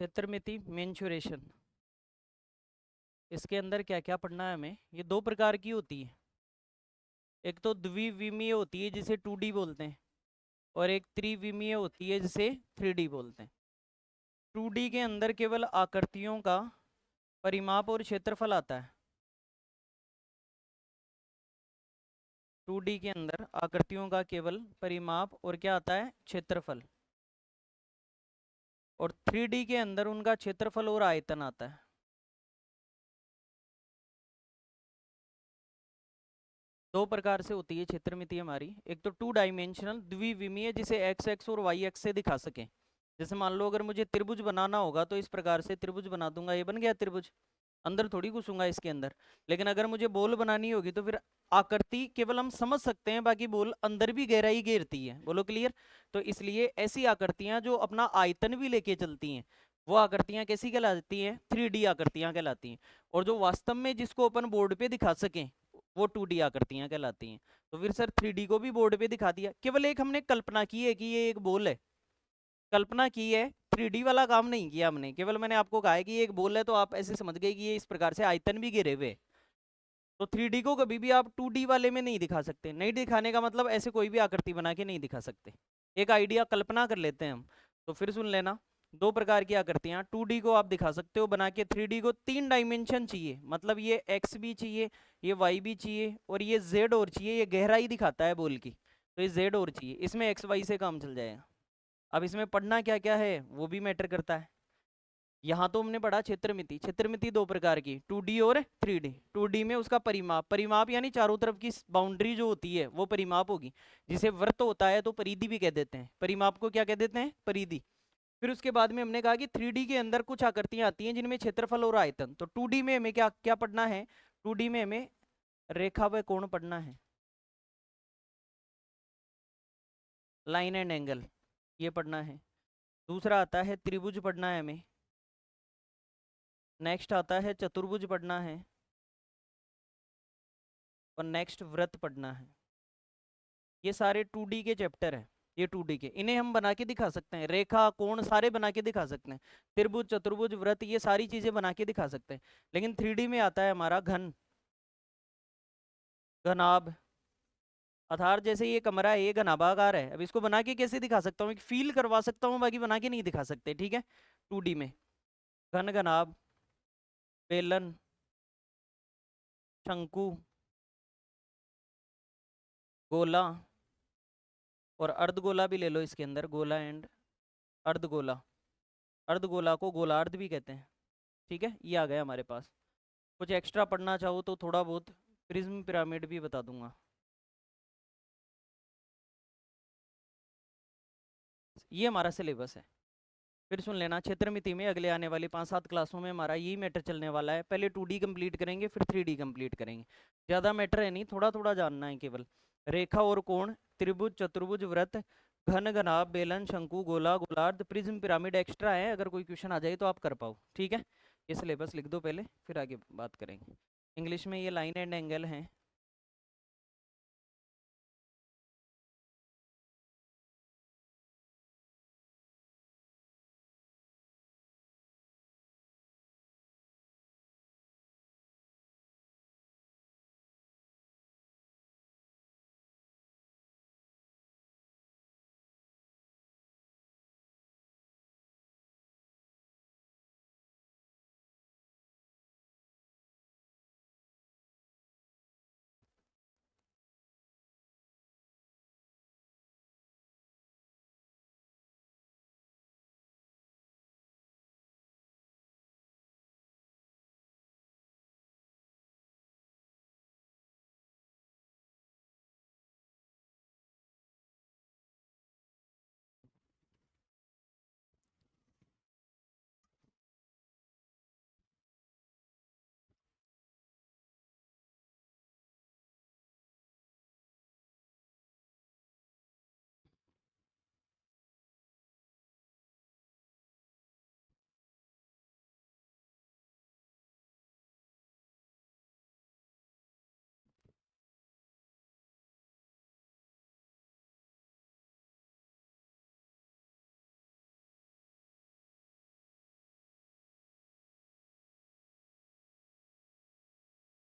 क्षेत्रमिति mensuration, इसके अंदर क्या क्या पढ़ना है हमें। ये दो प्रकार की होती है, एक तो द्विविमीय होती है जिसे 2D बोलते हैं, और एक त्रिविमीय होती है जिसे 3D बोलते हैं। 2D के अंदर केवल आकृतियों का परिमाप और क्षेत्रफल आता है। 2D के अंदर आकृतियों का केवल परिमाप और क्या आता है, क्षेत्रफल। और 3D के अंदर उनका क्षेत्रफल और आयतन आता है। दो प्रकार से होती है क्षेत्रमिति हमारी, एक तो 2 डायमेंशनल द्विविमीय जिसे एक्स एक्स और वाई एक्स से दिखा सके। जैसे मान लो अगर मुझे त्रिभुज बनाना होगा तो इस प्रकार से त्रिभुज बना दूंगा, ये बन गया त्रिभुज, अंदर थोड़ी घुसूंगा इसके अंदर। लेकिन अगर मुझे बॉल बनानी होगी तो फिर आकृति केवल हम समझ सकते हैं, बाकी बॉल अंदर भी गहराई घेरती है। बोलो क्लियर। तो इसलिए ऐसी आकृतियां जो अपना आयतन भी लेके चलती हैं वो आकृतियां कैसी कहलाती हैं, 3D आकृतियां कहलाती हैं। और जो वास्तव में जिसको अपन बोर्ड पे दिखा सकें वो 2D आकृतियां कहलाती हैं। तो फिर सर 3D को भी बोर्ड पे दिखा दिया, केवल एक हमने कल्पना की है कि ये एक बॉल है, कल्पना की है, 3D वाला काम नहीं किया हमने। केवल मैंने आपको कहा है कि ये एक बॉल है तो आप ऐसे समझ गए कि ये इस प्रकार से आयतन भी घिरे हुए। तो 3D को कभी भी आप 2D वाले में नहीं दिखा सकते। नहीं दिखाने का मतलब ऐसे कोई भी आकृति बना के नहीं दिखा सकते। एक आइडिया कल्पना कर लेते हैं हम। तो फिर सुन लेना, दो प्रकार की आकृतियां 2D को आप दिखा सकते हो बना के, 3D को 3 डायमेंशन चाहिए, मतलब ये x भी चाहिए, ये y भी चाहिए, और ये z और चाहिए। ये गहराई दिखाता है बॉल की, तो ये z और चाहिए। इसमें x y से काम चल जाएगा। अब इसमें पढ़ना क्या क्या है वो भी मैटर करता है। यहाँ तो हमने पढ़ा क्षेत्रमिति। क्षेत्रमिति दो प्रकार की, 2D और 3D। 2D में उसका परिमाप, परिमाप यानी चारों तरफ की बाउंड्री जो होती है वो परिमाप होगी। जिसे वृत्त होता है तो परिधि भी कह देते हैं, परिमाप को क्या कह देते हैं, परिधि। फिर उसके बाद में हमने कहा कि 3D के अंदर कुछ आकृतियां आती हैं जिनमें क्षेत्रफल और आयतन। तो 2D में हमें क्या क्या पढ़ना है, 2D में हमें रेखा व कोण पढ़ना है, लाइन एंड एंगल, ये पढ़ना है। दूसरा आता है त्रिभुज पढ़ना है हमें। नेक्स्ट आता है चतुर्भुज पढ़ना है। और नेक्स्ट व्रत पढ़ना है। ये सारे 2D के चैप्टर हैं। ये 2D के, इन्हें हम बना के दिखा सकते हैं, रेखा कोण सारे बना के दिखा सकते हैं। त्रिभुज चतुर्भुज व्रत ये सारी चीजें बना के दिखा सकते हैं। लेकिन 3D में आता है हमारा घन, घनाभ, आधार। जैसे ये कमरा है, ये घनाभागार है, अब इसको बना के कैसे दिखा सकता हूँ, फील करवा सकता हूँ, बाकी बना के नहीं दिखा सकते। ठीक है। 2D में घन, घनाभ, बेलन, शंकु, गोला, और अर्धगोला भी ले लो इसके अंदर, गोला एंड अर्धगोला। अर्धगोला को गोलार्ध भी कहते हैं। ठीक है, ये आ गया हमारे पास। कुछ एक्स्ट्रा पढ़ना चाहो तो थोड़ा बहुत प्रिज्म पिरामिड भी बता दूंगा। ये हमारा सिलेबस है। फिर सुन लेना, क्षेत्रमिति में अगले आने वाली 5-7 क्लासों में हमारा यही मैटर चलने वाला है। पहले 2D कंप्लीट करेंगे, फिर 3D कंप्लीट करेंगे। ज़्यादा मैटर है नहीं, थोड़ा थोड़ा जानना है केवल। रेखा और कोण, त्रिभुज चतुर्भुज व्रत, घन घनाभ, बेलन शंकु गोला गोलार्ध, प्रिज्म पिरामिड एक्स्ट्रा है, अगर कोई क्वेश्चन आ जाए तो आप कर पाओ। ठीक है। ये सिलेबस लिख दो पहले, फिर आगे बात करेंगे। इंग्लिश में ये लाइन एंड एंगल हैं।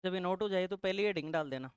जब ये नोट हो जाए तो पहले हेडिंग डाल देना।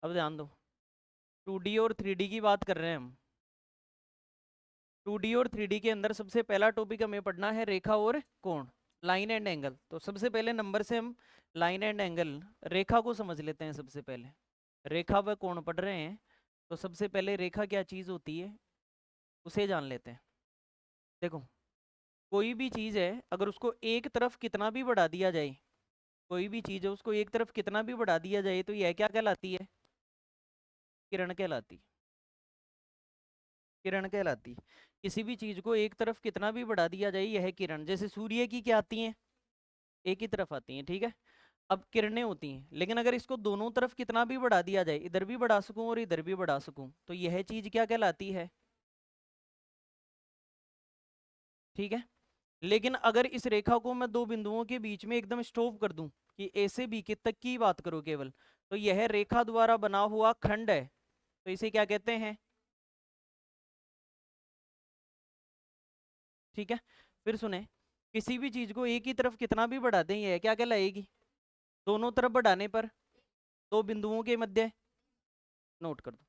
अब ध्यान दो, 2D और 3D की बात कर रहे हैं हम। 2D और 3D के अंदर सबसे पहला टॉपिक हमें पढ़ना है रेखा और कोण, लाइन एंड एंगल। तो सबसे पहले नंबर से हम लाइन एंड एंगल, रेखा को समझ लेते हैं सबसे पहले। रेखा व कोण पढ़ रहे हैं तो सबसे पहले रेखा क्या चीज़ होती है उसे जान लेते हैं। देखो, कोई भी चीज़ है अगर उसको एक तरफ कितना भी बढ़ा दिया जाए, कोई भी चीज़ है उसको एक तरफ कितना भी बढ़ा दिया जाए तो यह क्या कहलाती है? किरण कहलाती। किरण कहलाती। किसी भी चीज को एक तरफ कितना भी बढ़ा दिया जाए यह किरण, जैसे सूर्य की क्या आती हैं? एक ही तरफ आती हैं, ठीक है। अब किरणें होती हैं, लेकिन अगर इसको दोनों तरफ कितना भी बढ़ा दिया जाए, इधर भी बढ़ा सकूं और इधर भी बढ़ा सकूं, तो यह चीज क्या कहलाती है? ठीक है। लेकिन अगर इस रेखा को मैं दो बिंदुओं के बीच में एकदम स्टॉप कर दूं कि ए से बी के तक की बात करो केवल, तो यह रेखा द्वारा बना हुआ खंड है, तो इसे क्या कहते हैं? ठीक है। फिर सुने, किसी भी चीज को एक ही तरफ कितना भी बढ़ा दें यह क्या कहलाएगी? दोनों तरफ बढ़ाने पर दो बिंदुओं के मध्य। नोट कर दो।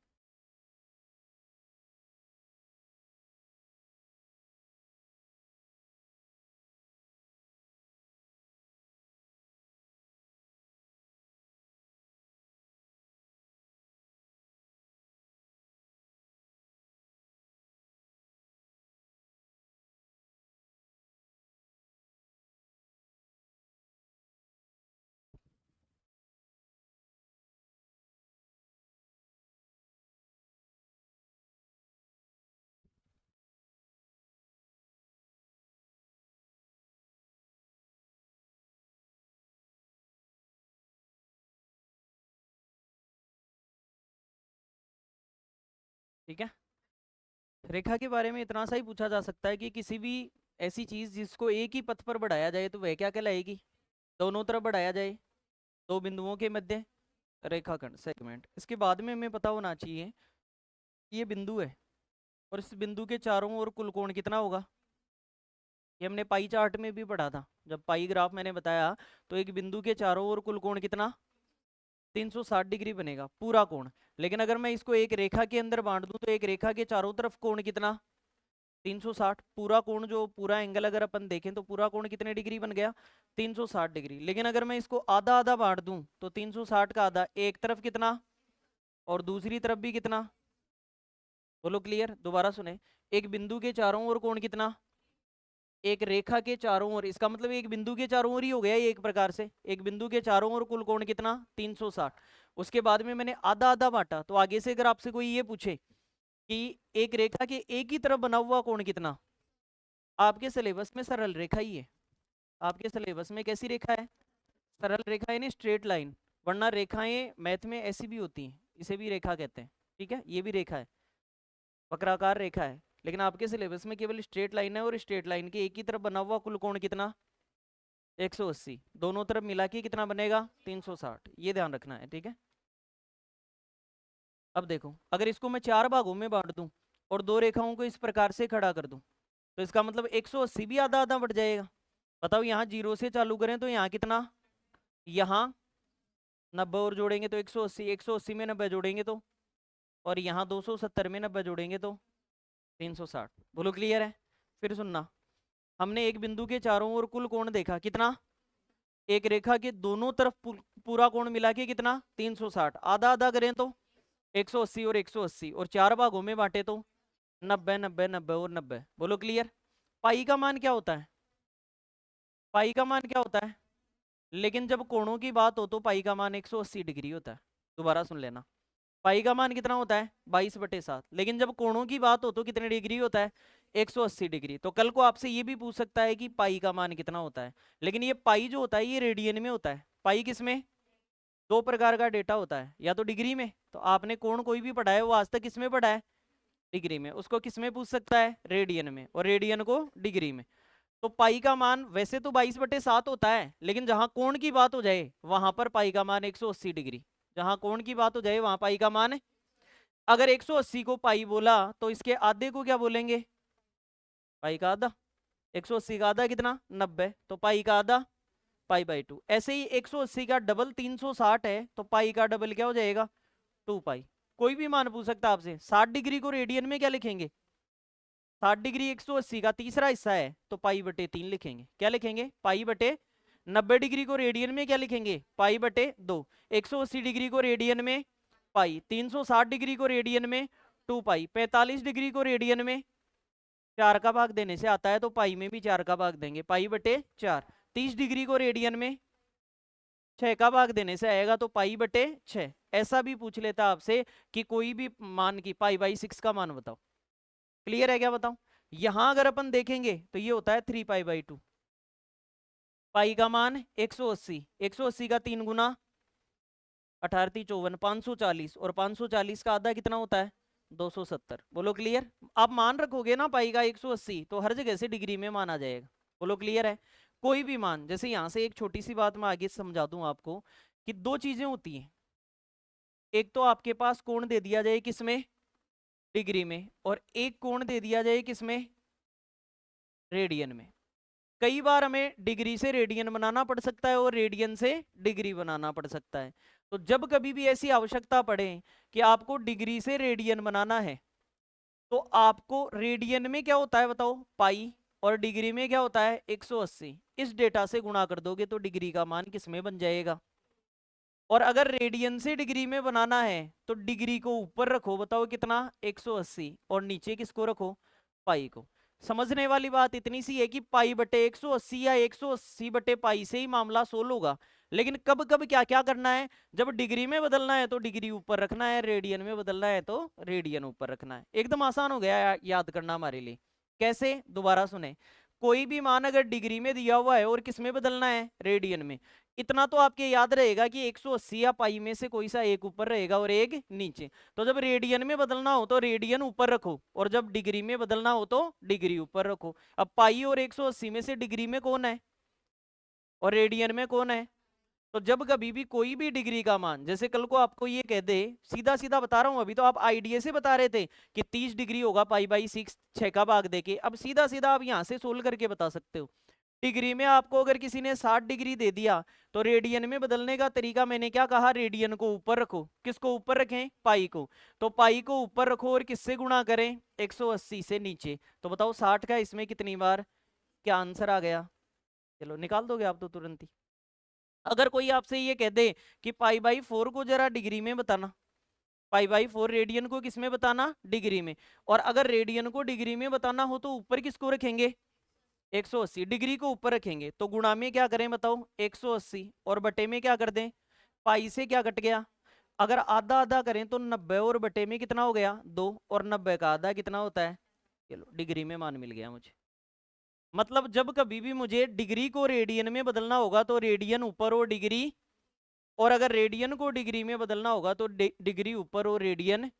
ठीक है। रेखा के बारे में इतना सा ही पूछा जा सकता है कि किसी भी ऐसी चीज जिसको एक ही पथ पर बढ़ाया जाए तो वह क्या कहलाएगी? दोनों तरफ बढ़ाया जाए, दो बिंदुओं के मध्य रेखाखंड, सेगमेंट। इसके बाद में हमें पता होना चाहिए कि ये बिंदु है और इस बिंदु के चारों ओर कुल कोण कितना होगा। ये हमने पाई चार्ट में भी पढ़ा था, जब पाई ग्राफ मैंने बताया, तो एक बिंदु के चारों ओर कुल कोण कितना? 360 डिग्री बनेगा पूरा कोण। लेकिन अगर मैं इसको एक रेखा के अंदर बांट दूं तो एक रेखा के चारों तरफ कोण कितना? 360। पूरा कोण जो पूरा एंगल अगर अपन देखें तो पूरा कोण कितने डिग्री बन गया? 360 डिग्री। लेकिन अगर मैं इसको आधा आधा बांट दूं तो 360 का आधा, एक तरफ कितना और दूसरी तरफ भी कितना? बोलो क्लियर, दोबारा सुने। एक बिंदु के चारों ओर कोण कितना? एक रेखा के चारों ओर, इसका मतलब एक बिंदु के चारों ओर ही हो गया ये एक प्रकार से। एक बिंदु के चारों ओर कुल कोण कितना? 360। उसके बाद में मैंने आधा आधा बांटा, तो आगे से अगर आपसे कोई ये पूछे कि एक रेखा के एक ही तरफ बना हुआ कोण कितना, आपके सिलेबस में सरल रेखा ही है, आपके सिलेबस में कैसी रेखा है, सरल रेखा यानी स्ट्रेट लाइन, वरना रेखाएं मैथ में ऐसी भी होती हैं, इसे भी रेखा कहते हैं, ठीक है, ये भी रेखा है, वक्राकार रेखा है, लेकिन आपके सिलेबस में केवल स्ट्रेट लाइन है, और स्ट्रेट लाइन के एक ही तरफ बना हुआ कुल कोण कितना, 180, दोनों तरफ मिला के कितना बनेगा, 360, ये ध्यान रखना है, ठीक है। अब देखो, अगर इसको मैं 4 भागों में बांट दूं और दो रेखाओं को इस प्रकार से खड़ा कर दूं, तो इसका मतलब 180 भी आधा आधा बढ़ जाएगा। बताओ, यहाँ 0 से चालू करें तो यहाँ कितना, यहाँ 90 और जोड़ेंगे तो 180, 180 में 90 जोड़ेंगे तो, और यहाँ 270 में 90 जोड़ेंगे तो 360। बोलो क्लियर है। फिर सुनना, हमने एक बिंदु के चारों ओर कुल कोण देखा कितना, एक रेखा के दोनों तरफ पूरा कोण मिला के कितना, 360, आधा आधा करें तो 180 और 180, और 4 भागों में बांटे तो 90 90 90 और 90। बोलो क्लियर। पाई का मान क्या होता है, पाई का मान क्या होता है, लेकिन जब कोणों की बात हो तो पाई का मान 180 डिग्री होता है। दोबारा सुन लेना, पाई का मान कितना होता है, 22/7, लेकिन जब कोणों की बात हो तो कितने डिग्री होता है, 180 डिग्री। तो कल को आपसे ये भी पूछ सकता है कि पाई का मान कितना होता है, लेकिन ये पाई जो होता है ये रेडियन में होता है। पाई किसमें, दो प्रकार का डेटा होता है, या तो डिग्री में, तो आपने कोण कोई भी पढ़ा है वो आज तक किसमें पढ़ा है, डिग्री में, उसको किसमें पूछ सकता है, रेडियन में, और रेडियन को डिग्री में। तो पाई का मान वैसे तो 22/7 होता है, लेकिन जहां कोण की बात हो जाए वहां पर पाई का मान 180 डिग्री, जहां कोण की बात हो जाए वहां पाई का मान है। अगर 180 को पाई बोला तो इसके आधे को क्या बोलेंगे, पाई का आधा। 180 का आधा कितना, 90, तो पाई का आधा पाई/2। ऐसे ही 180 का डबल 360 है, तो पाई का डबल क्या हो जाएगा, 2 पाई। कोई भी मान पूछ सकता है आपसे। 60 डिग्री को रेडियन में क्या लिखेंगे, 60 डिग्री 180 का तीसरा हिस्सा है, तो पाई/3 लिखेंगे। क्या लिखेंगे, पाई/। 90 डिग्री को रेडियन में क्या लिखेंगे, पाई/2। 180 डिग्री को रेडियन में पाई, 360 डिग्री को रेडियन में 2 पाई, 45 डिग्री को रेडियन में 4 का भाग देने से आता है, तो पाई में भी 4 का भाग देंगे, पाई/4। 30 डिग्री को रेडियन में 6 का भाग देने से आएगा, तो पाई/6। ऐसा भी पूछ लेता आपसे कि कोई भी मान की पाई/6 का मान बताओ। क्लियर है क्या, बताओ। यहां अगर अपन देखेंगे तो ये होता है 3 पाई/2। पाई का मान 180, 180 का 3 गुना 18 54, 540, और 540 का आधा कितना होता है, 270। बोलो क्लियर। आप मान रखोगे ना पाई का 180, तो हर जगह से डिग्री में मान आ जाएगा। बोलो क्लियर है। कोई भी मान, जैसे यहां से एक छोटी सी बात मैं आगे समझा दूं आपको, कि दो चीजें होती हैं, एक तो आपके पास कोण दे दिया जाए किसमें, डिग्री में, और एक कोण दे दिया जाए किसमें, रेडियन में। कई बार हमें डिग्री से रेडियन बनाना पड़ सकता है और रेडियन से डिग्री बनाना पड़ सकता है। तो जब कभी भी ऐसी आवश्यकता पड़े कि आपको डिग्री से रेडियन बनाना है, तो आपको रेडियन में क्या होता है बताओ, पाई, और डिग्री में क्या होता है, 180। इस डेटा से गुणा कर दोगे तो डिग्री का मान किसमें बन जाएगा। और अगर रेडियन से डिग्री में बनाना है तो डिग्री को ऊपर रखो, बताओ कितना, 180, और नीचे किसको रखो, पाई को। समझने वाली बात इतनी सी है कि पाई/180 या 180/पाई से ही मामला सोल्व होगा। लेकिन कब कब क्या क्या करना है, जब डिग्री में बदलना है तो डिग्री ऊपर रखना है, रेडियन में बदलना है तो रेडियन ऊपर रखना है। एकदम आसान हो गया याद करना हमारे लिए। कैसे, दोबारा सुने। कोई भी मान अगर डिग्री में दिया हुआ है और किस में बदलना है, रेडियन में, इतना तो आपके याद रहेगा कि 180 या पाई में से कोई सा एक ऊपर रहेगा और एक नीचे। तो जब रेडियन में बदलना हो तो रेडियन ऊपर रखो, और जब डिग्री में बदलना हो तो डिग्री ऊपर रखो। अब पाई और 180 में से डिग्री में कौन है और रेडियन में कौन है। तो जब कभी भी कोई भी डिग्री का मान, जैसे कल को आपको ये कह दे, सीधा सीधा बता रहा हूं, अभी तो आप आईडिया से बता रहे थे कि 30 डिग्री होगा पाई/6, 6 का भाग देके, अब सीधा सीधा आप यहां से सोल्व करके बता सकते हो। डिग्री में आपको अगर किसी ने 60 डिग्री दे दिया, तो रेडियन में बदलने का तरीका मैंने क्या कहा, रेडियन को ऊपर रखो। किसको ऊपर रखें, पाई को। तो पाई को ऊपर रखो और किससे गुणा करें, 180 से नीचे। तो बताओ 60 का इसमें कितनी बार, क्या आंसर आ गया। चलो निकाल दोगे आप तो तुरंत ही। अगर कोई आपसे ये कह दे कि पाई/4 को जरा डिग्री में बताना, पाई/4 रेडियन को किसमें बताना, डिग्री में, और अगर रेडियन को डिग्री में बताना हो तो ऊपर किसको रखेंगे, 180, डिग्री को ऊपर रखेंगे। तो गुणा में क्या करें बताओ, 180, और बटे में क्या कर दें, पाई से क्या कट गया, अगर आधा आधा करें तो 90, और बटे में कितना हो गया, 2, और 90 का आधा कितना होता है, चलो डिग्री में मान मिल गया मुझे। मतलब जब कभी भी मुझे डिग्री को रेडियन में बदलना होगा तो रेडियन ऊपर हो डिग्री, और अगर रेडियन को डिग्री में बदलना होगा तो डिग्री ऊपर हो रेडियन।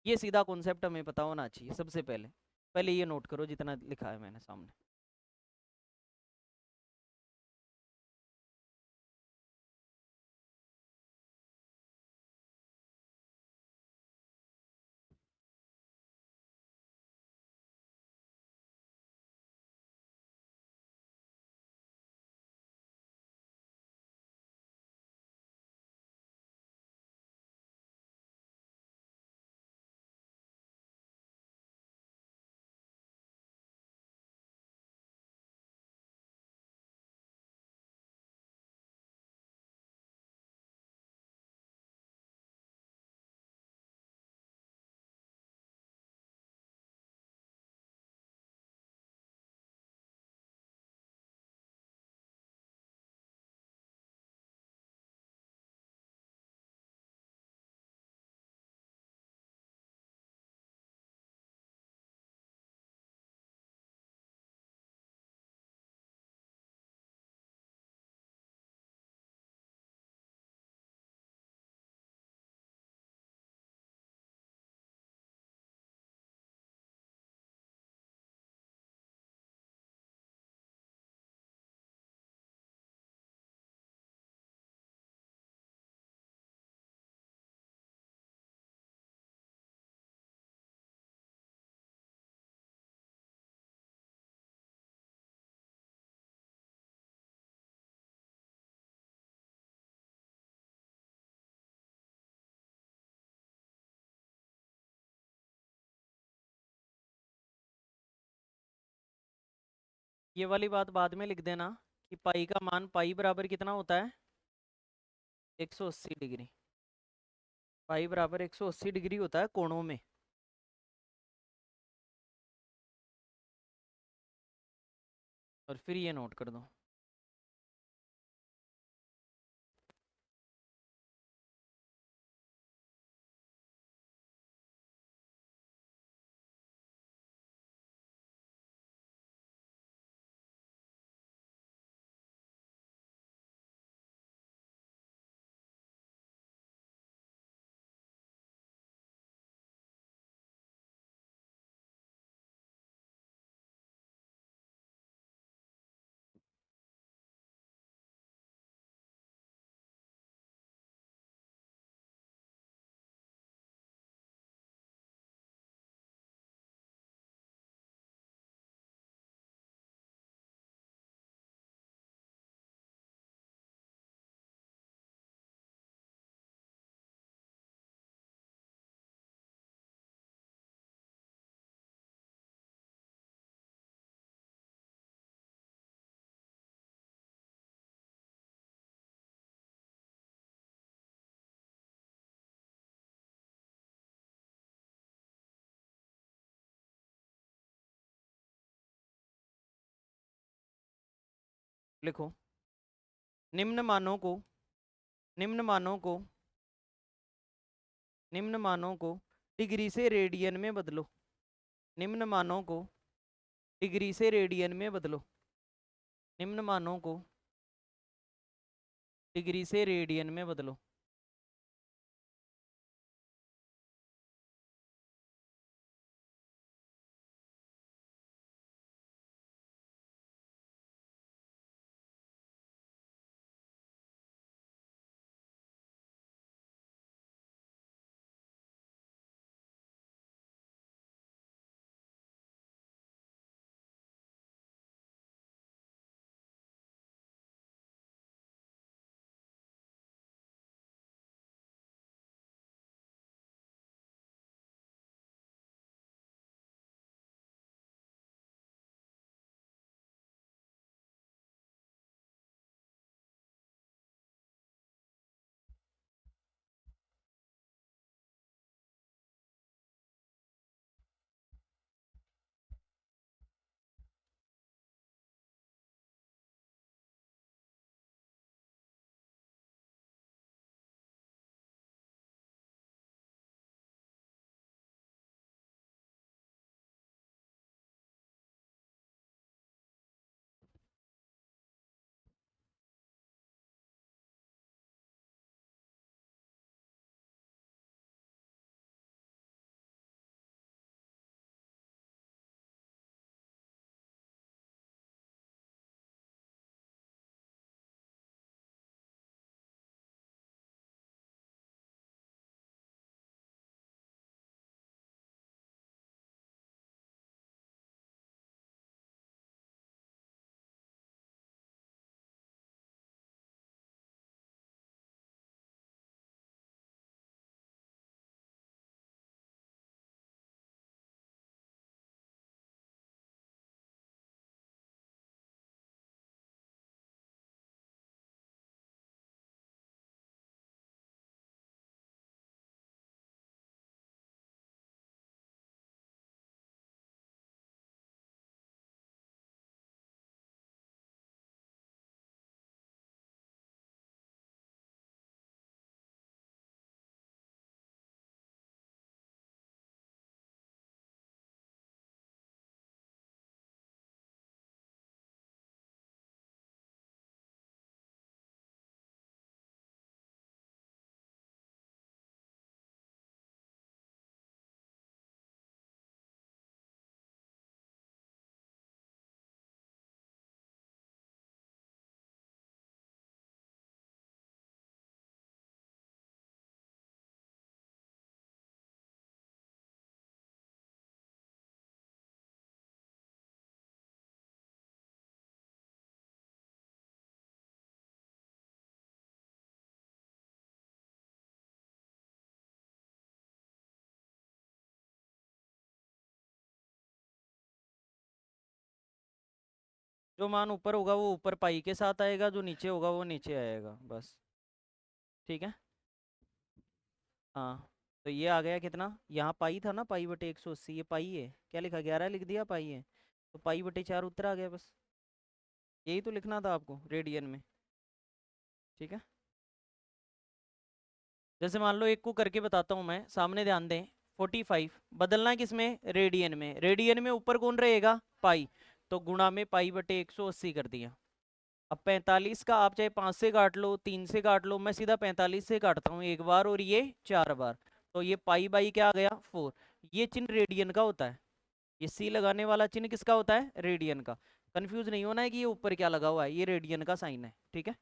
ये सीधा कॉन्सेप्ट हमें पता होना चाहिए सबसे पहले। पहले ये नोट करो जितना लिखा है मैंने सामने। ये वाली बात बाद में लिख देना कि पाई का मान पाई बराबर कितना होता है, 180 डिग्री। पाई बराबर 180 डिग्री होता है कोणों में। और फिर ये नोट कर दो। लिखो। निम्न मानों को निम्न मानों को निम्न मानों को डिग्री से रेडियन में बदलो। निम्न मानों को डिग्री से रेडियन में बदलो। निम्न मानों को डिग्री से रेडियन में बदलो। जो मान ऊपर होगा वो ऊपर पाई के साथ आएगा, जो नीचे होगा वो नीचे आएगा, बस। ठीक है। हाँ, तो ये आ गया कितना, यहाँ पाई था ना, पाई बटे 180, ये पाई है, क्या लिखा 11 लिख दिया, पाई है, तो पाई बटे 4 उत्तर आ गया बस। यही तो लिखना था आपको रेडियन में। ठीक है। जैसे मान लो एक को करके बताता हूँ मैं, सामने ध्यान दें। 45 बदलना है किसमें, रेडियन में। रेडियन में ऊपर कौन रहेगा, पाई, तो गुणा में पाई बटे 180 कर दिया। अब 45 का आप चाहे 5 से काट लो, 3 से काट लो, मैं सीधा 45 से काटता हूँ एक बार और ये 4 बार, तो ये पाई बाई क्या आ गया 4। ये चिन्ह रेडियन का होता है, ये सी लगाने वाला चिन्ह किसका होता है, रेडियन का। कंफ्यूज नहीं होना है कि ये ऊपर क्या लगा हुआ है, ये रेडियन का साइन है। ठीक है।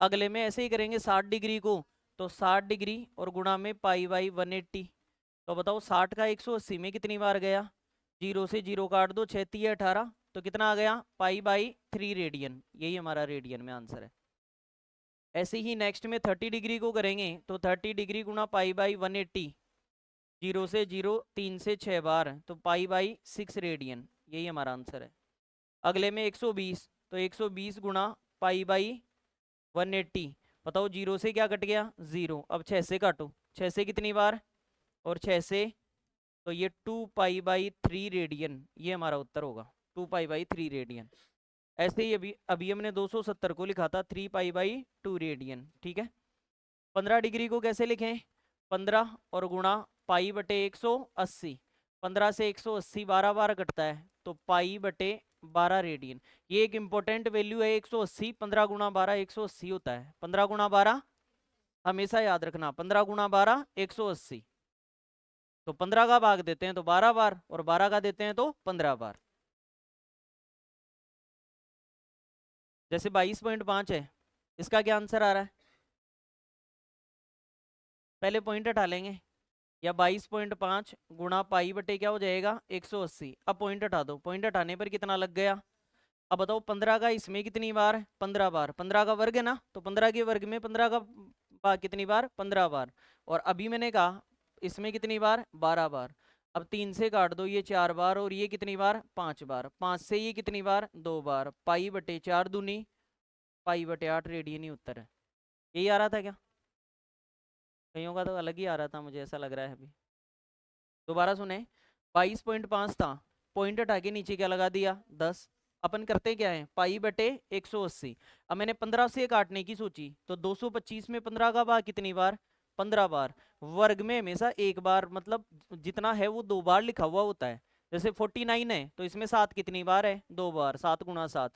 अगले में ऐसे ही करेंगे 60 डिग्री को, तो 60 डिग्री और गुणा में पाई बाई 180। तो बताओ 60 का 180 में कितनी बार गया, जीरो से जीरो काट दो, 6 3 18, तो कितना आ गया, पाई बाई 3 रेडियन। यही हमारा रेडियन में आंसर है। ऐसे ही नेक्स्ट में 30 डिग्री को करेंगे, तो 30 डिग्री गुणा पाई बाई 180, जीरो से जीरो, 3 से 6 बार, तो पाई बाई 6 रेडियन। यही हमारा आंसर है। अगले में 120, तो 120 गुणा पाई बाई 180। बताओ जीरो से क्या कट गया, जीरो, अब 6 से काटो, 6 से कितनी बार, और 6 से, तो ये 2 पाई बाई 3 रेडियन, ये हमारा उत्तर होगा, 2 पाई बाई 3 रेडियन। ऐसे ही अभी अभी हमने 270 को लिखा था 3 पाई बाई 2 रेडियन। ठीक है। 15 डिग्री को कैसे लिखें, 15 और गुणा पाई बटे 180, 15 से 180 12 बार कटता है, तो पाई बटे 12 रेडियन। ये एक इंपॉर्टेंट वैल्यू है 180, 15 गुणा 12 180 होता है, 15 गुणा 12 हमेशा याद रखना, 15 गुणा 12 180। तो 15 का भाग देते हैं तो 12 बार, और 12 का देते हैं तो 15 बार। जैसे 22.5 है, इसका क्या आंसर आ रहा है, पहले पॉइंट हटा लेंगे, या 22.5 गुणा पाई बटे क्या हो जाएगा 180। अब पॉइंट हटा दो, पॉइंट हटाने पर कितना लग गया। अब बताओ 15 का इसमें कितनी बार, 15 बार, 15 का वर्ग है ना, तो 15 के वर्ग में 15 का कितनी बार, 15 बार। और अभी मैंने कहा इसमें कितनी बार, 12 बार। अब 3 से काट दो, ये 4 बार, और ये कितनी बार, 5 बार, 5 से ये कितनी बार, 2 बार, पाई बटे 4 दूनी पाई बटे 8 रेडियन ही उत्तर है। यही आ रहा था क्या, कईयों का तो अलग ही आ रहा था, मुझे ऐसा लग रहा है अभी। दोबारा सुने, 22.5 था, पॉइंट हटा के नीचे क्या लगा दिया 10। अपन करते क्या है, पाई बटे 180। अब मैंने 15 से काटने की सोची, तो 225 में 15 का भाग कितनी बार, 15 बार। वर्ग में हमेशा एक बार, मतलब जितना है वो 2 बार लिखा हुआ होता है। जैसे 49 है तो इसमें 7 कितनी बार है, 2 बार, 7 गुणा 7।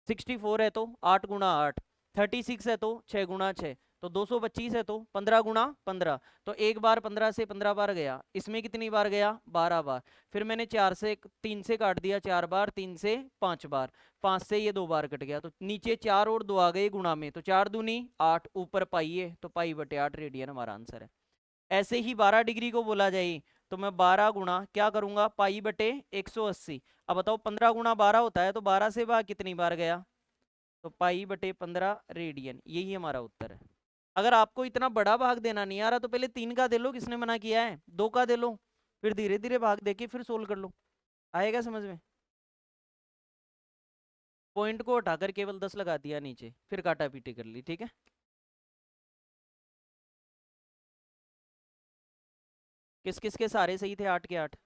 64 है तो 8 गुणा 8। 36 है तो 6 गुणा 6। तो 225 है तो 15 गुणा 15। तो एक बार 15 से 15 बार गया, इसमें कितनी बार गया, 12 बार। फिर मैंने 3 से काट दिया 4 बार, 3 से 5 बार, 5 से ये 2 बार कट गया, तो नीचे 4 और 2 आ गए गुणा में, तो 4 दूनी 8, ऊपर पाई है, तो पाई बटे 8 रेडियन हमारा आंसर है। ऐसे ही 12 डिग्री को बोला जाए, तो मैं 12 गुणा क्या करूंगा, पाई बटे 180। अब बताओ 15 गुणा 12 होता है, तो 12 से भाग कितनी बार गया, तो पाई बटे 15 रेडियन। यही हमारा उत्तर है। अगर आपको इतना बड़ा भाग देना नहीं आ रहा, तो पहले 3 का दे लो, किसने मना किया है, 2 का दे लो, फिर धीरे धीरे भाग देके फिर सोल्व कर लो। आएगा समझ में। पॉइंट को हटाकर केवल 10 लगा दिया नीचे, फिर काटा पीटी कर ली। ठीक है। किस किस के सारे सही थे, 8 के 8।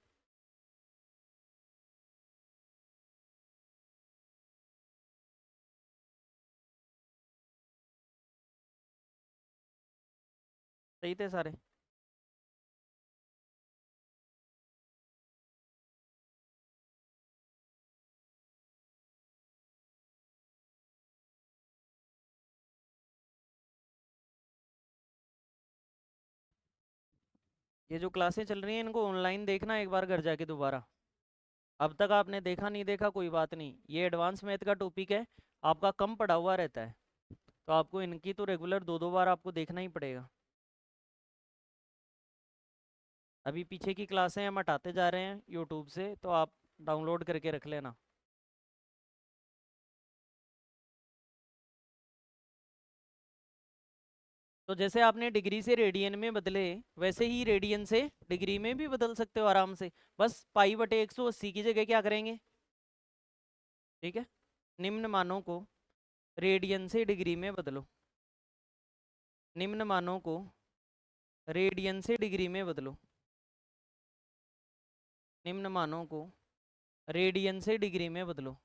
सही थे सारे। ये जो क्लासें चल रही हैं इनको ऑनलाइन देखना एक बार घर जाके दोबारा। अब तक आपने देखा नहीं देखा कोई बात नहीं, ये एडवांस मैथ का टॉपिक है, आपका कम पढ़ा हुआ रहता है, तो आपको इनकी तो रेगुलर 2 2 बार आपको देखना ही पड़ेगा। अभी पीछे की क्लासें हम हटाते जा रहे हैं यूट्यूब से, तो आप डाउनलोड करके रख लेना। तो जैसे आपने डिग्री से रेडियन में बदले, वैसे ही रेडियन से डिग्री में भी बदल सकते हो आराम से। बस पाई बटे 180 की जगह क्या करेंगे, ठीक है। निम्न मानों को रेडियन से डिग्री में बदलो, निम्न मानों को रेडियन से डिग्री में बदलो, निम्न मानों को रेडियन से डिग्री में बदलो।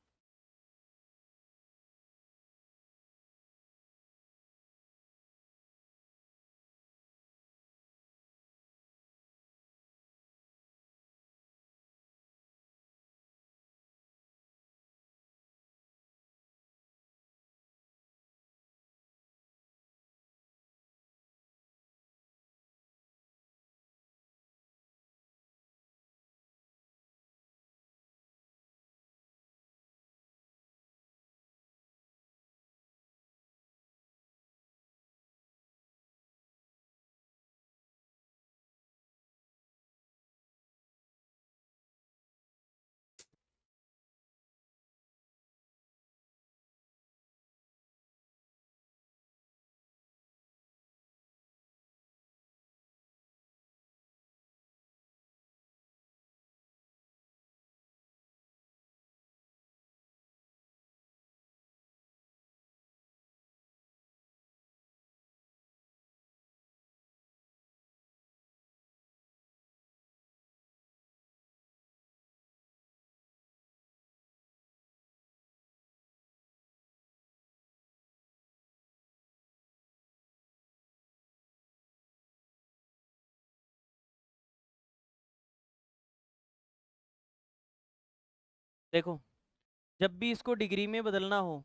देखो, जब भी इसको डिग्री में बदलना हो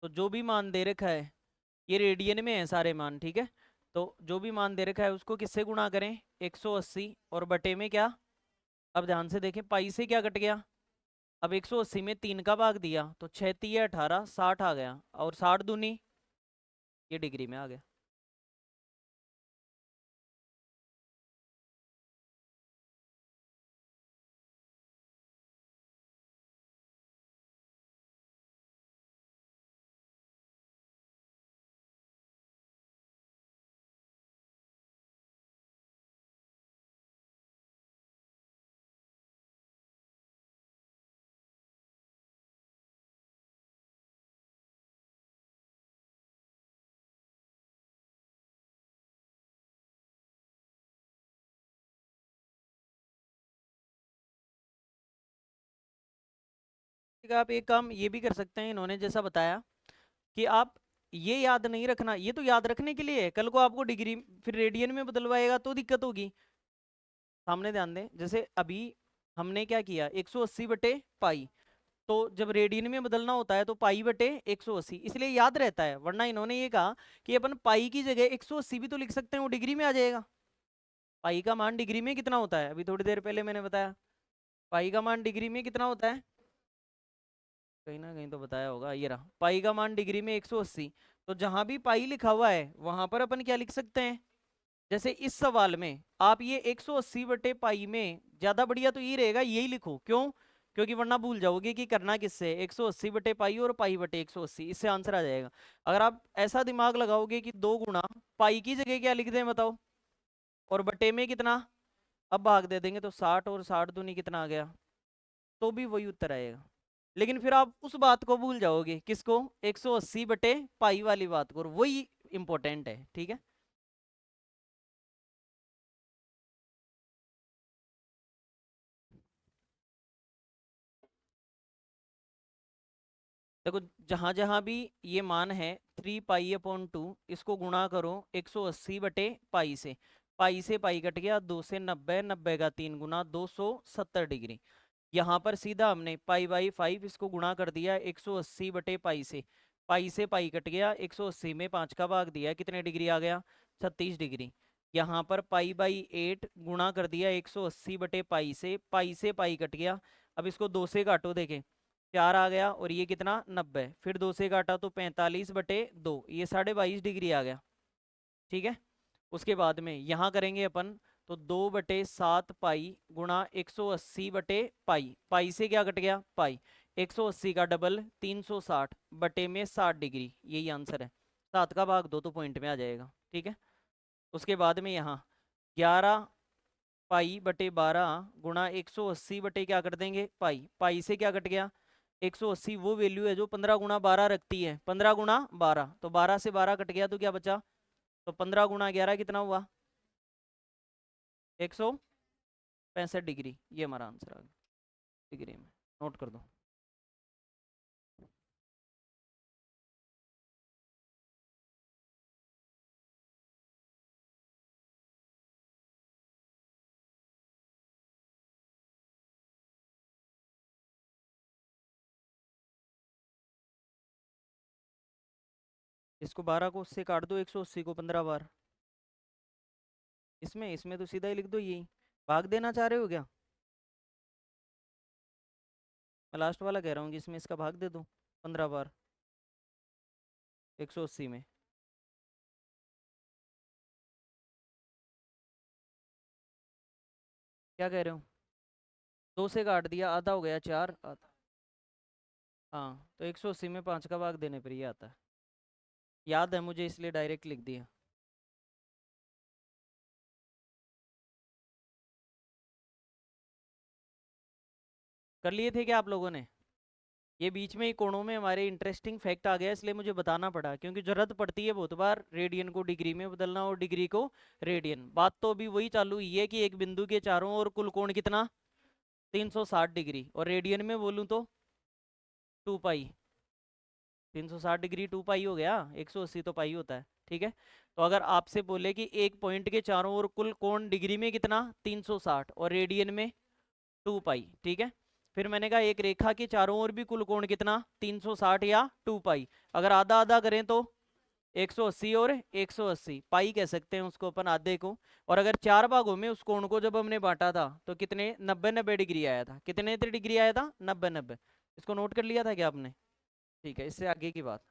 तो जो भी मान दे रखा है, ये रेडियन में है सारे मान, ठीक है। तो जो भी मान दे रखा है उसको किससे गुणा करें, 180 और बटे में क्या। अब ध्यान से देखें, पाई से क्या कट गया। अब 180 में 3 का भाग दिया तो 6 तिया 18, 60 आ गया, और 60 दूनी ये डिग्री में आ गया। ठीक है, आप एक काम ये भी कर सकते हैं, इन्होंने जैसा बताया कि आप ये याद नहीं रखना, ये तो याद रखने के लिए है, कल को आपको डिग्री फिर रेडियन में बदलवाएगा तो दिक्कत होगी। सामने ध्यान दें, जैसे अभी हमने क्या किया, 180 बटे पाई, तो जब रेडियन में बदलना होता है तो पाई बटे 180, इसलिए याद रहता है। वरना इन्होंने ये कहा कि अपन पाई की जगह 180 भी तो लिख सकते हैं, वो डिग्री में आ जाएगा। पाई का मान डिग्री में कितना होता है, अभी थोड़ी देर पहले मैंने बताया, पाई का मान डिग्री में कितना होता है, कहीं ना कहीं तो बताया होगा, ये रहा पाई का मान डिग्री में 180। तो जहां भी पाई लिखा हुआ है वहां पर अपन क्या लिख सकते हैं, जैसे इस सवाल में आप ये 180 बटे पाई में, ज्यादा बढ़िया तो ये रहेगा यही लिखो, क्यों, क्योंकि वरना भूल जाओगे कि करना किससे, 180 बटे पाई और पाई बटे 180, इससे आंसर आ जाएगा। अगर आप ऐसा दिमाग लगाओगे कि 2 गुना पाई की जगह क्या लिख दें बताओ, और बटे में कितना, अब भाग दे देंगे तो 60, और 60 दूनी कितना आ गया, तो भी वही उत्तर आएगा। लेकिन फिर आप उस बात को भूल जाओगे, किसको, 180 बटे पाई वाली बात को, और वही इंपॉर्टेंट है, ठीक है। देखो, जहां जहां भी ये मान है 3 पाई/2, इसको गुणा करो 180 बटे पाई से, पाई से पाई कट गया, 2 से 90, 90 का 3 गुना 270 डिग्री। यहाँ पर सीधा हमने पाई/5 इसको गुणा कर दिया 180 बटे पाई से पाई कट गया, 180 में 5 का भाग दिया, कितने डिग्री आ गया, 36 डिग्री। यहाँ पर पाई/8 गुणा कर दिया 180 बटे पाई से पाई कट गया। अब इसको 2 से काटो, देखें 4 आ गया, और ये कितना 90, फिर 2 से काटा तो 45/2, ये 22.5 डिग्री आ गया, ठीक है। उसके बाद में यहाँ करेंगे अपन, तो 2/7 पाई गुणा 180 बटे पाई, पाई से क्या कट गया पाई, 180 का डबल 360 बटे में 60 डिग्री, यही आंसर है। 7 का भाग दो तो पॉइंट में आ जाएगा, ठीक है। उसके बाद में यहाँ 11 पाई बटे 12 गुणा 180 बटे क्या कर देंगे पाई, पाई से क्या कट गया, 180 वो वैल्यू है जो 15 गुणा 12 रखती है, 15 गुणा 12, तो 12 से 12 कट गया तो क्या बचा, तो 15 गुणा 11 कितना हुआ, 165 डिग्री। ये हमारा आंसर आ गया डिग्री में, नोट कर दो। इसको 12 को उससे काट दो, 180 को 15 बार, इसमें इसमें तो सीधा ही लिख दो, यही भाग देना चाह रहे हो क्या, मैं लास्ट वाला कह रहा हूँ कि इसमें इसका भाग दे दो 15 बार 180 में। क्या कह रहे हो, 2 से काट दिया, आधा हो गया 4 आधा। हाँ तो 180 में 5 का भाग देने पर ये आता है, याद है मुझे इसलिए डायरेक्ट लिख दिया। कर लिए थे क्या आप लोगों ने, ये बीच में ही कोणों में हमारे इंटरेस्टिंग फैक्ट आ गया, इसलिए मुझे बताना पड़ा, क्योंकि जरूरत पड़ती है बहुत बार रेडियन को डिग्री में बदलना और डिग्री को रेडियन। बात तो अभी वही चालू हुई है कि एक बिंदु के चारों ओर कुल कोण कितना, 360 डिग्री, और रेडियन में बोलूँ तो 2 पाई, 360 डिग्री 2 पाई हो गया, 180 तो पाई होता है, ठीक है। तो अगर आपसे बोले कि एक पॉइंट के चारों ओर कुल कोण डिग्री में कितना 360 और रेडियन में 2 पाई, ठीक है। फिर मैंने कहा एक रेखा के चारों ओर भी कुल कोण कितना 360 या 2 पाई, अगर आधा आधा करें तो 180 और 180 पाई कह सकते हैं उसको अपन आधे को। और अगर 4 भागों में उस कोण को जब हमने बांटा था तो कितने 90-90 डिग्री आया था, कितने डिग्री आया था 90-90। इसको नोट कर लिया था क्या आपने, ठीक है। इससे आगे की बात,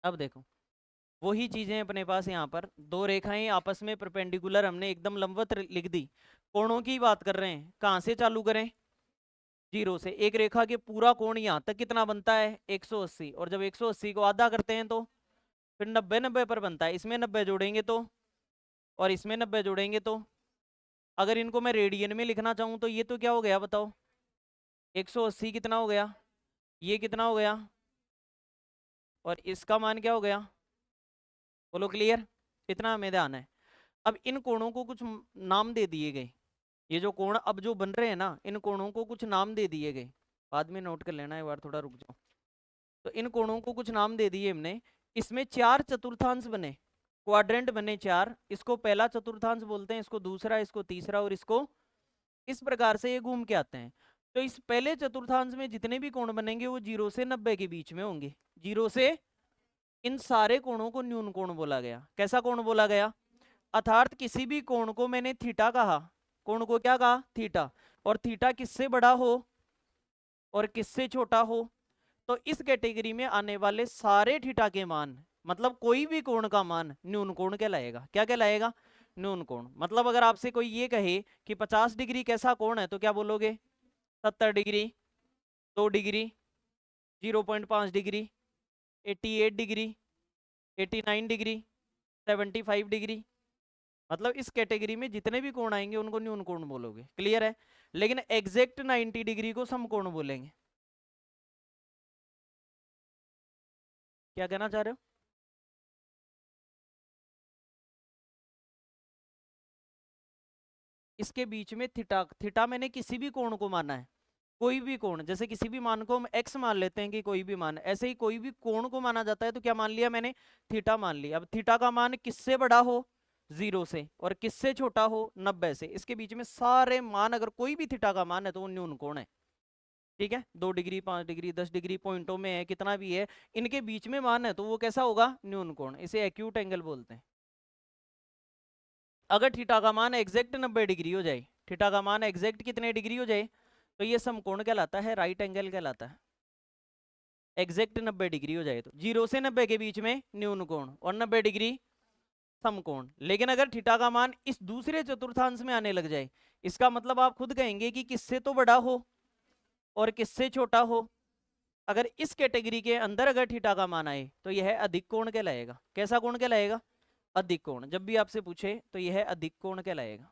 अब देखो वही चीजें अपने पास यहाँ पर, दो रेखाएं आपस में परपेंडिकुलर हमने एकदम लंबवत लिख दी, कोणों की बात कर रहे हैं, कहाँ से चालू करें, 0 से। एक रेखा के पूरा कोण यहाँ तक कितना बनता है 180, और जब 180 को आधा करते हैं तो फिर 90-90 पर बनता है, इसमें 90 जोड़ेंगे तो, और इसमें 90 जोड़ेंगे तो, अगर इनको मैं रेडियन में लिखना चाहूँ तो ये तो क्या हो गया बताओ, 180 कितना हो गया, ये कितना हो गया, और इसका मान क्या हो गया, बोलो क्लियर, इतना हमें ध्यान है। अब इन कोणों को कुछ नाम दे दिए गए, ये जो कोण अब जो बन रहे हैं ना, इन कोणों को कुछ नाम दे दिए गए, बाद में नोट कर लेना, एक बार थोड़ा रुक जाओ। तो इन कोणों को कुछ नाम दे दिए हमने, इसमें 4 चतुर्थांश बने, क्वाड्रेंट बने 4, इसको पहला चतुर्थांश बोलते हैं, इसको दूसरा, इसको तीसरा, और इसको, इस प्रकार से ये घूम के आते हैं। तो इस पहले चतुर्थांश में जितने भी कोण बनेंगे वो 0 से 90 के बीच में होंगे, 0 से, इन सारे कोणों को न्यून कोण बोला गया। कैसा कोण बोला गया, अर्थात किसी भी कोण को मैंने थीटा कहा, कोण को क्या कहा, थीटा, और थीटा किससे बड़ा हो और किससे छोटा हो, तो इस कैटेगरी में आने वाले सारे थीटा के मान, मतलब कोई भी कोण का मान न्यून कोण कहलाएगा। क्या कहलाएगा, न्यून कोण। मतलब अगर आपसे कोई ये कहे कि 50 डिग्री कैसा कोण है तो क्या बोलोगे, 70 degree, 2 degree, 0.5 degree, 88 degree, 89 degree, 75 degree. मतलब इस कैटेगरी में जितने भी कोण आएंगे उनको न्यून कोण बोलोगे, क्लियर है। लेकिन एग्जैक्ट 90 डिग्री को समकोण बोलेंगे। क्या कहना चाह रहे हो, इसके बीच में थीटा, थीटा मैंने किसी भी कोण को माना है, कोई भी कोण, जैसे किसी भी मान को हम x मान लेते हैं कि कोई भी मान, ऐसे ही कोई भी कोण को माना जाता है तो क्या मान लिया मैंने, थीटा मान लिया। अब थीटा का मान किससे बड़ा हो, 0 से, और किससे छोटा हो, 90 से, इसके बीच में सारे मान अगर कोई भी थीटा का मान है तो वो न्यून कोण है, ठीक है। 2 डिग्री, 5 डिग्री, 10 डिग्री पॉइंटों में है, कितना भी है, इनके बीच में मान है तो वो कैसा होगा, न्यून कोण, इसे एक्यूट एंगल बोलते हैं। अगर थीटा का मान एग्जैक्ट 90 डिग्री हो जाए, थीटा का मान एग्जैक्ट कितने डिग्री हो जाए, तो ये समकोण कहलाता है, राइट एंगल कहलाता है। एग्जैक्ट 90 डिग्री हो जाए तो 0 से 90 के बीच में न्यून कोण, और 90 डिग्री समकोण। लेकिन अगर थीटा का मान इस दूसरे चतुर्थांश में आने लग जाए, इसका मतलब आप खुद कहेंगे कि किससे तो बड़ा हो और किससे छोटा हो। अगर इस कैटेगरी के अंदर अगर थीटा का मान आए तो यह अधिक कोण कहलाएगा। कैसा कोण कहलाएगा, अधिक कोण। जब भी आपसे पूछे तो यह अधिक कोण कहलाएगा।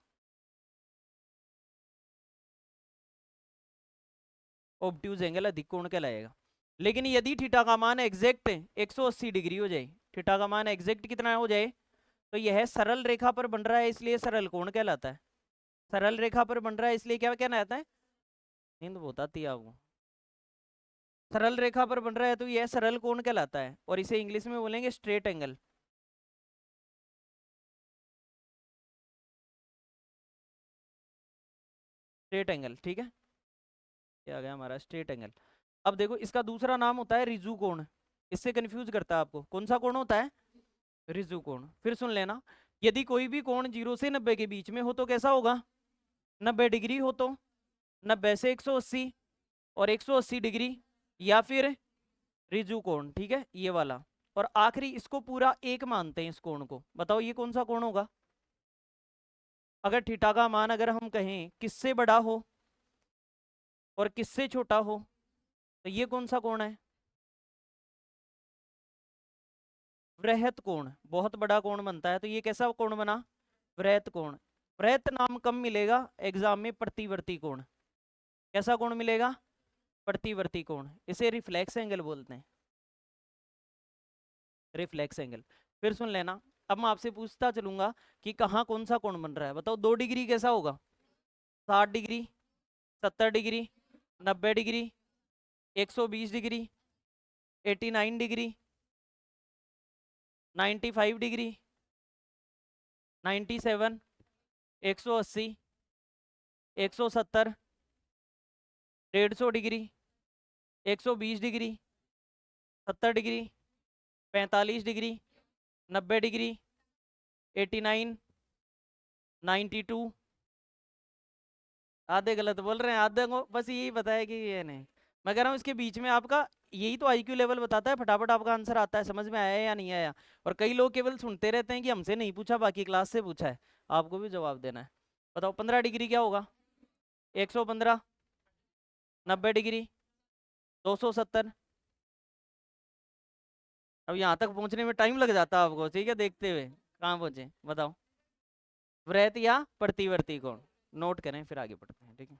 ऑब्ट्यूज एंगल अधिक कोण कहलाएगा। लेकिन यदि थीटा का मान एग्जैक्ट 180 डिग्री हो जाए, थीटा का मान एग्जैक्ट कितना हो जाए, तो यह सरल रेखा पर बन रहा है इसलिए सरल कोण कहलाता है। सरल रेखा पर बन रहा है इसलिए क्या कहलाता है, नींद बहुत आती है आपको। सरल रेखा पर बन रहा है तो यह सरल कोण कहलाता है, और इसे इंग्लिश में बोलेंगे स्ट्रेट एंगल। स्ट्रेट एंगल, ठीक है, ये आ गया हमारा स्ट्रेट एंगल। अब देखो इसका दूसरा नाम होता है रिजु कोण। इससे कंफ्यूज करता है आपको, कौन सा कोण होता है, रिजु कोण। फिर सुन लेना, यदि कोई भी कोण 0 से 90 के बीच में हो तो कैसा होगा, 90 डिग्री हो तो 90 से 180 और 180 डिग्री, या फिर रिजु कोण, ठीक है ये वाला। और आखिरी इसको पूरा एक मानते हैं इस कोण को, बताओ ये कौन सा कोण होगा। अगर थीटा का मान अगर हम कहें किससे बड़ा हो और किससे छोटा हो, तो ये कौन सा कोण है, वृहत कोण। बहुत बड़ा कोण बनता है तो ये कैसा कोण बना, वृहत कोण। वृहत नाम कम मिलेगा एग्जाम में, प्रतिवर्ती कोण। कैसा कोण मिलेगा, प्रतिवर्ती कोण। इसे रिफ्लेक्स एंगल बोलते हैं, रिफ्लेक्स एंगल। फिर सुन लेना, अब मैं आपसे पूछता चलूंगा कि कहाँ कौन सा कोण बन रहा है, बताओ 2 डिग्री कैसा होगा, 60 degree, 70 degree, 90 degree, 120 degree, 89 degree, 95 degree, 97, 180, 170, 150 degree, 120 degree, 70 degree, 45 degree, 90 degree, 89, 92। आधे गलत बोल रहे हैं, आधे को बस यही पता है कि ये नहीं। मैं कह रहा हूँ इसके बीच में आपका यही तो आईक्यू लेवल बताता है, फटाफट आपका आंसर आता है, समझ में आया या नहीं आया। और कई लोग केवल सुनते रहते हैं कि हमसे नहीं पूछा बाकी क्लास से पूछा है, आपको भी जवाब देना है। बताओ 15 डिग्री क्या होगा, 115, 90 डिग्री, 270। अब यहाँ तक पहुंचने में टाइम लग जाता है आपको, ठीक है, देखते हुए कहाँ पहुंचे बताओ, वृहत या प्रतिवर्ती कोण। नोट करें फिर आगे बढ़ते हैं, ठीक है।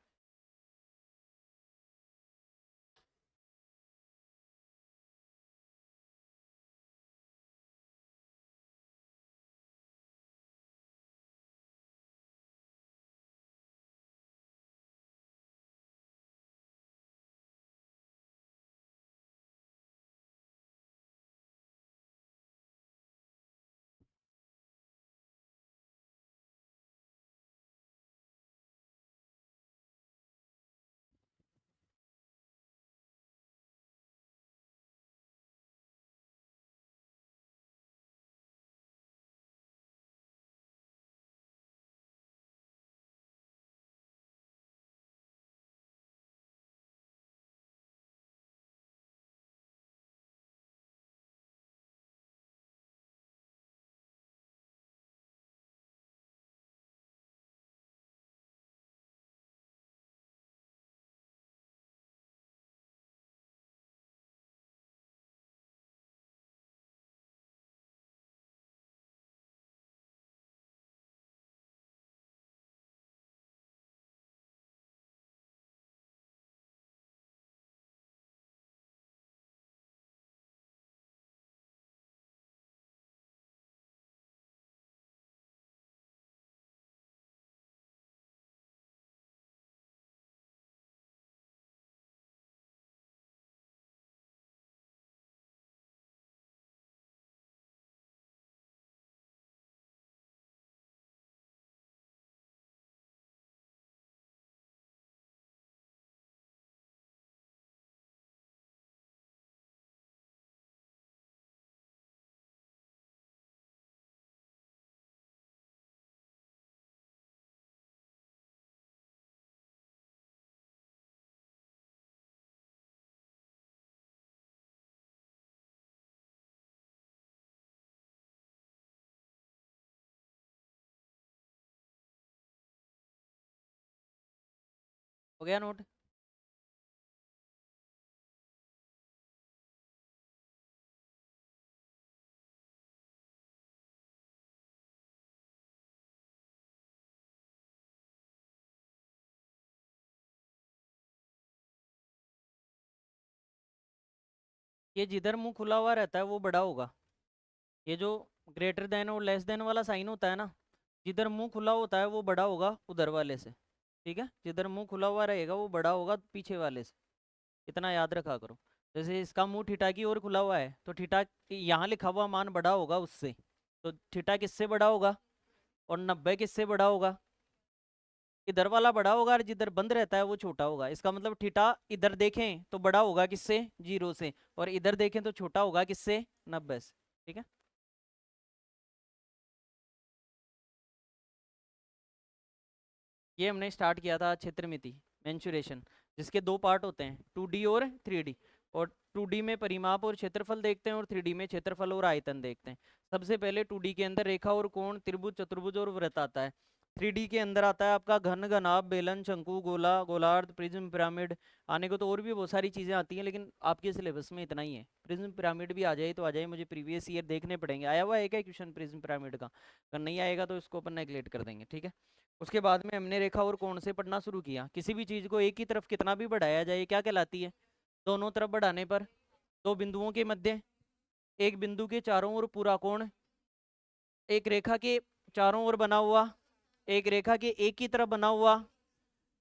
हो गया नोट। ये जिधर मुंह खुला हुआ रहता है वो बड़ा होगा। ये जो ग्रेटर देन और लेस देन वाला साइन होता है ना, जिधर मुंह खुला होता है वो बड़ा होगा उधर वाले से। ठीक है, जिधर मुंह खुला हुआ रहेगा वो बड़ा होगा पीछे वाले से। इतना याद रखा करो। जैसे इसका मुंह थीटा की ओर खुला हुआ है तो थीटा यहाँ लिखा हुआ मान बड़ा होगा उससे। तो थीटा किससे बड़ा होगा और 90 किससे बड़ा होगा? इधर वाला बड़ा होगा और जिधर बंद रहता है वो छोटा होगा। इसका मतलब थीटा इधर देखें तो बड़ा होगा किससे? 0 से। और इधर देखें तो छोटा होगा किससे? 90 से। ठीक है। ये हमने स्टार्ट किया था क्षेत्रमिति मेंसुरेशन, जिसके दो पार्ट होते हैं, 2D और 3D। और 2D में परिमाप और क्षेत्रफल देखते हैं और 3D में क्षेत्रफल और आयतन देखते हैं। सबसे पहले 2D के अंदर रेखा और कोण, त्रिभुज, चतुर्भुज और वृत्त आता है। 3D के अंदर आता है आपका घन, घनाभ, बेलन, शंकु, गोला, गोलार्ध, प्रिज्म, पिरामिड। आने को तो और भी बहुत सारी चीजें आती हैं, लेकिन आपके सिलेबस में इतना ही है। प्रिज्म पिरामिड भी आ जाए तो आ जाए, मुझे प्रीवियस ईयर देखने पड़ेंगे। आया हुआ है क्या क्वेश्चन प्रिज्म पिरामिड का? अगर नहीं आएगा तो इसको अपन नेगलेक्ट कर देंगे। ठीक है। उसके बाद में हमने रेखा और कोण से पढ़ना शुरू किया। किसी भी चीज को एक ही तरफ कितना भी बढ़ाया जाए क्या कहलाती है? दोनों तरफ बढ़ाने पर। दो बिंदुओं के मध्य, एक बिंदु के चारों ओर पूरा कोण, एक रेखा के चारों ओर बना हुआ, एक रेखा के एक ही तरफ बना हुआ,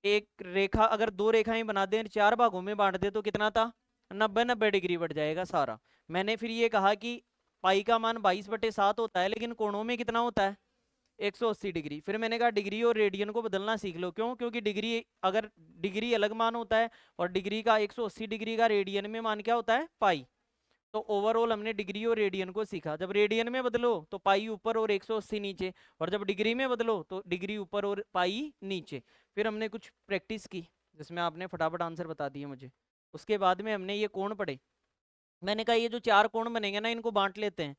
एक रेखा अगर दो रेखाएं बना दें, चार भागों में बांट दे तो कितना था? 90 डिग्री बढ़ जाएगा सारा। मैंने फिर ये कहा कि पाई का मान 22/7 होता है, लेकिन कोणों में कितना होता है? 180 डिग्री। फिर मैंने कहा डिग्री और रेडियन को बदलना सीख लो। क्यों? क्योंकि डिग्री, अगर डिग्री अलग मान होता है और डिग्री का 180 डिग्री का रेडियन में मान क्या होता है? पाई। तो ओवरऑल हमने डिग्री और रेडियन को सीखा। जब रेडियन में बदलो तो पाई ऊपर और 180 नीचे, और जब डिग्री में बदलो तो डिग्री ऊपर और पाई नीचे। फिर हमने कुछ प्रैक्टिस की जिसमें आपने फटाफट आंसर बता दिए मुझे। उसके बाद में हमने ये कोण पढ़े। मैंने कहा ये जो चार कोण बनेंगे ना, इनको बांट लेते हैं।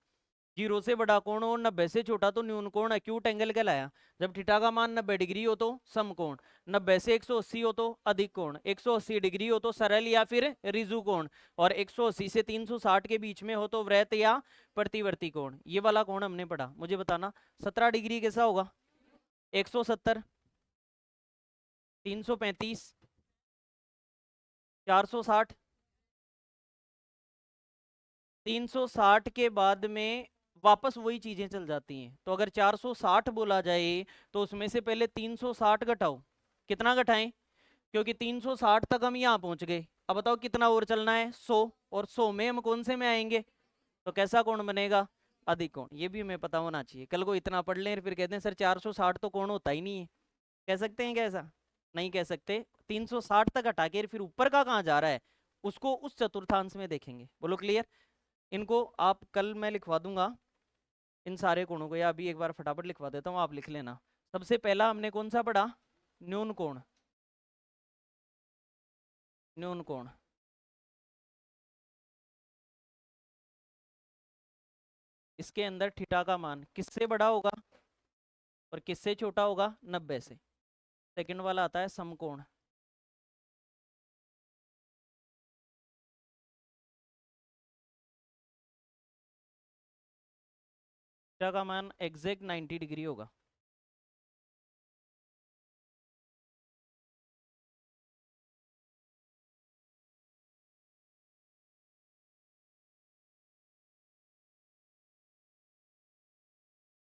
0 से बड़ा कोण और 90 से छोटा तो न्यून कोण एक्यूट एंगल कहलाया। जब थीटा का मान 90 डिग्री हो तो समकोण, 90 से 180 हो तो अधिक कोण, 180 डिग्री हो तो सरल या फिर रिजु कोण, और 180 से 360 के बीच में हो तो वृत्त या प्रतिवर्ती कोण। ये वाला कोण हमने पढ़ा। मुझे बताना 17 डिग्री कैसा होगा? 170, 335, 460। 360 के बाद में वापस वही चीजें चल जाती हैं। तो अगर 460 बोला जाए तो उसमें से पहले 360 घटाओ। कितना घटाएं? क्योंकि 360 तक हम यहाँ पहुंच गए। अब बताओ कितना और चलना है? 100। और 100 में हम कौन से में आएंगे? तो कैसा कोण बनेगा? अधिक कोण। ये भी हमें पता होना चाहिए। कल को इतना पढ़ लें फिर कहते हैं सर 460 तो कोण होता ही नहीं है। कह सकते हैं क्या ऐसा? नहीं कह सकते। 360 तक हटा के फिर ऊपर का कहाँ जा रहा है उसको उस चतुर्थांश में देखेंगे। बोलो क्लियर? इनको आप कल मैं लिखवा दूंगा इन सारे कोणों को, या अभी एक बार फटाफट लिखवा देता हूँ, आप लिख लेना। सबसे पहला हमने कौन सा पढ़ा? न्यून कोण। न्यून कोण। इसके अंदर थीटा का मान किससे बड़ा होगा और किससे छोटा होगा? 90 से। सेकंड वाला आता है समकोण। थीटा का मान एग्जैक्ट 90 डिग्री होगा।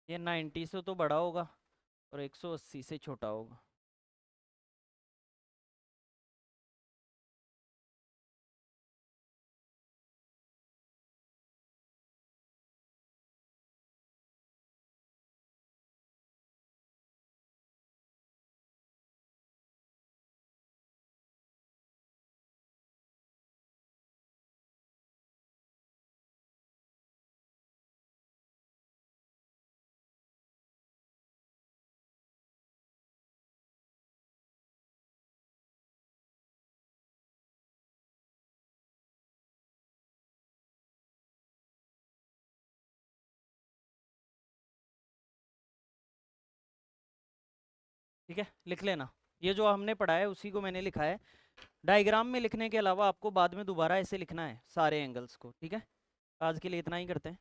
ये 90 से तो बड़ा होगा और 180 से छोटा होगा। ठीक है, लिख लेना। ये जो हमने पढ़ा है उसी को मैंने लिखा है। डायग्राम में लिखने के अलावा आपको बाद में दोबारा ऐसे लिखना है सारे एंगल्स को। ठीक है, आज के लिए इतना ही करते हैं।